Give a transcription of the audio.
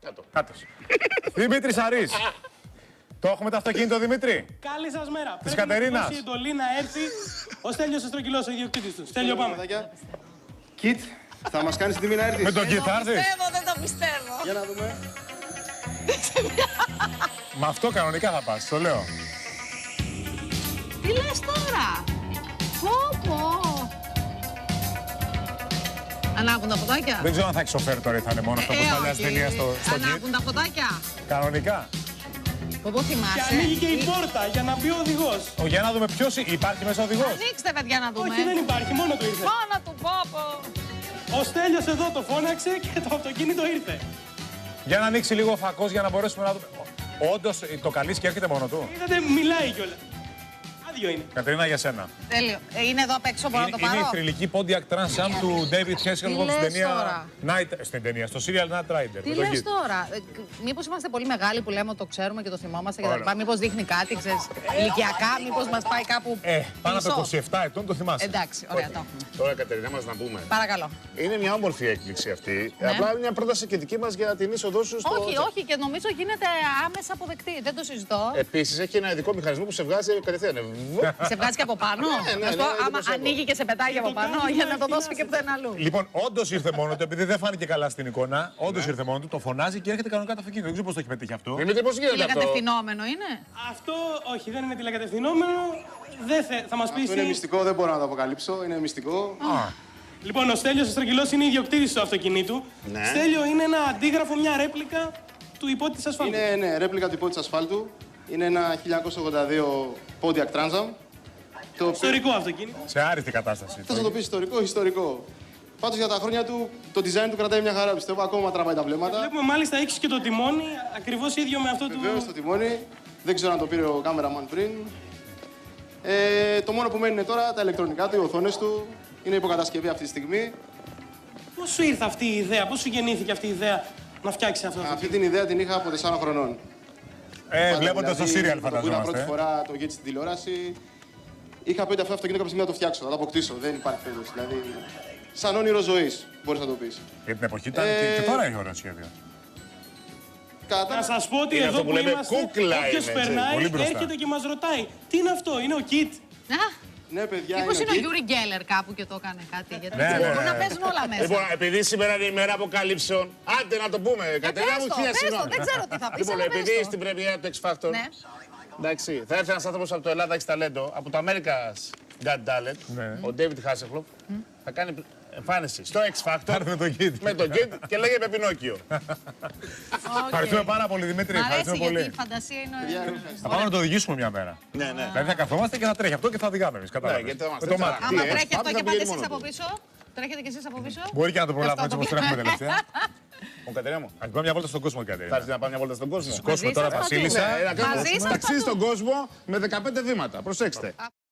Κάτω. Δημήτρης Αρής. Το έχουμε το αυτοκίνητο, Δημήτρη. Καλή σας μέρα. Της Κατερίνας. Πρέπει να εντολή να έρθει ο Στέλιος Αστρογγυλός, ο ιδιοκτήτης του. Στέλιο, πάμε. Κιτ, θα μας κάνεις τιμή να έρθεις. Με τον Κιτ θα έρθεις. Δεν το πιστεύω. Για να δούμε. Με αυτό κανονικά θα πας, το λέω. Τι λες τώρα. Πω. Ανάβουν τα φωτάκια. Δεν ξέρω αν θα έχει σοφέρ τώρα ή θα είναι μόνο αυτό που παλιά ταινία στο Κιτ. Ανάβουν τα φωτάκια. Κανονικά. Πω Και θυμάσαι. ανοίγει και η πόρτα για να μπει ο οδηγός. Για να δούμε ποιος υπάρχει μέσα ο οδηγός. Ανοίξτε, παιδιά, να δούμε. Όχι, δεν υπάρχει, μόνο του ήρθε. Μόνο του, πω. Ο Στέλιος εδώ το φώναξε και το αυτοκίνητο ήρθε. Για να ανοίξει λίγο ο φακός για να μπορέσουμε να δούμε. Όντως το καλείς και έρχεται μόνο του. Είδατε, μιλάει κιόλας. Άδειο είναι. Κατερίνα, για σένα. Τέλειο. Είναι εδώ απ' έξω, μπορώ να το Είναι η πάρω. θρυλική Pontiac Trans Am του David Hasselhoff στην λες ταινία. τώρα? Στην ταινία, στο serial Night Rider. Τι με τον λες Kid. τώρα. Μήπως είμαστε πολύ μεγάλοι που λέμε ότι το ξέρουμε και το θυμόμαστε και τα Ωραία. λοιπά. Μήπως δείχνει κάτι, ξέρεις, ηλικιακά, μήπως μας πάει κάπου Πάνω από πίσω. 27 ετών το θυμάσαι. Εντάξει, ωραία, το έχουμε. Τώρα, Κατερίνα, μας να πούμε. Παρακαλώ. Είναι μια όμορφη έκπληξη αυτή. Ναι. Απλά είναι μια πρόταση και δική μας για την είσοδό σου στο. Όχι, και νομίζω γίνεται άμεσα αποδεκτή. Δεν το συζητώ. Επίσης, έχει ένα ειδικό μηχανισμό που σε βγάζει κατευθείαν. Σε βγάζει και από πάνω. ναι, Να σου πω, ναι, άμα εντυπωσιακό. ανοίγει και σε πετάει από πάνω, κάνει για να να το δώσει και θυμάσαι. πουθενά αλλού. Λοιπόν, όντως ήρθε μόνο του, επειδή δεν φάνηκε καλά στην εικόνα. Όντως ήρθε μόνο του, το φωνάζει και έρχεται κανονικά το αυτοκίνητο. Δεν ξέρω πώς το έχει πετύχει αυτό. Δημήτρη, πώς γίνεται αυτό. Τηλεκατευθυνόμενο είναι. Αυτό, όχι, δεν είναι τηλεκατευθυνόμενο. Δεν θα μας πει Αυτό είναι εσύ. μυστικό, δεν μπορώ να το αποκαλύψω. Είναι μυστικό. Λοιπόν, ο Στέλιος Αστρογγυλός είναι ιδιοκτήτης του αυτοκινήτου. Ναι. Στέλιο είναι ένα αντίγραφο, μια ρέπλικα του υπότιτλου ασφάλτου. Είναι ρέπλικα του υπότιτλου ασφάλτου. Είναι ένα 1982 Pontiac Trans Am. Το οποίο... Ιστορικό αυτοκίνητο. Σε άριστη κατάσταση. Θα το πει ιστορικό. Πάντως για τα χρόνια του, το design του κρατάει μια χαρά, πιστεύω. Ακόμα τραβάει τα βλέμματα. Βλέπουμε μάλιστα έχεις και το τιμόνι, ακριβώς ίδιο με αυτό του. Βεβαίως το τιμόνι. Δεν ξέρω αν το πήρε ο cameraman πριν. Το μόνο που μένει είναι τώρα τα ηλεκτρονικά του, οι οθόνες του. Είναι υποκατασκευή αυτή τη στιγμή. Πώς σου ήρθε αυτή η ιδέα, πώς σου γεννήθηκε αυτή η ιδέα να φτιάξεις αυτό? Αυτή την ιδέα την είχα από 4 χρονών. Βλέποντας το Δηλαδή, serial, που Είδα πρώτη φανταζόμαστε. φορά το Gate στην τηλεόραση. Είχα πει ότι αυτό το αυτοκίνητο κάποια στιγμή να το φτιάξω, να το αποκτήσω. Δεν υπάρχει περίπτωση. Δηλαδή, σαν όνειρο ζωής, μπορείς να το πεις. Για την εποχή ήταν και τώρα έχει ωραίο σχέδιο. Να σας πω ότι Είναι εδώ αυτό που που λέμε είμαστε, κούκλα όποιος είναι, έτσι. περνάει Πολύ μπροστά. έρχεται και μας ρωτάει τι είναι αυτό, είναι ο Kit. Ναι, παιδιά, Μήπως είναι ο Gate. Γιούρι Γκέλλερ κάπου και το έκανε κάτι. Γιατί Ναι, ναι, μπορούν να ναι. παίζουν όλα μέσα. Λοιπόν, επειδή σήμερα είναι η μέρα αποκαλύψεων, άντε να το πούμε. Κατερίνα μου, πες το, χίλια πες το, συγγνώμη. δεν ξέρω τι θα πεις, Λοιπόν, αλλά πες επειδή το. στην πρεμιέρα του X Factor. Ναι. Εντάξει, θα έρθει ένας άνθρωπος από το Ελλάδα έχει ταλέντο, από το America's Got Talent, Ναι. ο David Hasselhoff, θα κάνει εμφάνιση στο X Θα Factor έρθει με τον Kid. με τον Kid και λέγεται Πινόκιο. Ευχαριστούμε πάρα πολύ, Δημήτρη. Μ' αρέσει Ευχαριστούμε γιατί η πολύ. φαντασία είναι. Θα πάμε να το οδηγήσουμε μια μέρα. Ναι, ναι. Δηλαδή θα καθόμαστε και θα τρέχει αυτό και θα οδηγάμε εμείς. Ναι, Κατάλαβες. γιατί θα είμαστε Με το έτσι, μάτι. Άμα Τι, τρέχει αυτό πάμε, και θα πάτε πηγαίνει εσείς μόνο από του. πίσω. Τρέχετε κι εσείς από πίσω. Μπορεί και να το προλάβουμε Αυτό έτσι όπως το τρέχουμε τελευταία. Ο Κατερίνα μου, Αν πάμε μια βόλτα στον κόσμο, θα Κατερίνα. έρθει να πάμε μια βόλτα στον κόσμο. Κόσμο Μαζί τώρα, σας παντού. Βασίλισσα. Να κάνουμε Μαζί σας ταξίδι παντού. στον κόσμο με 15 βήματα. Προσέξτε.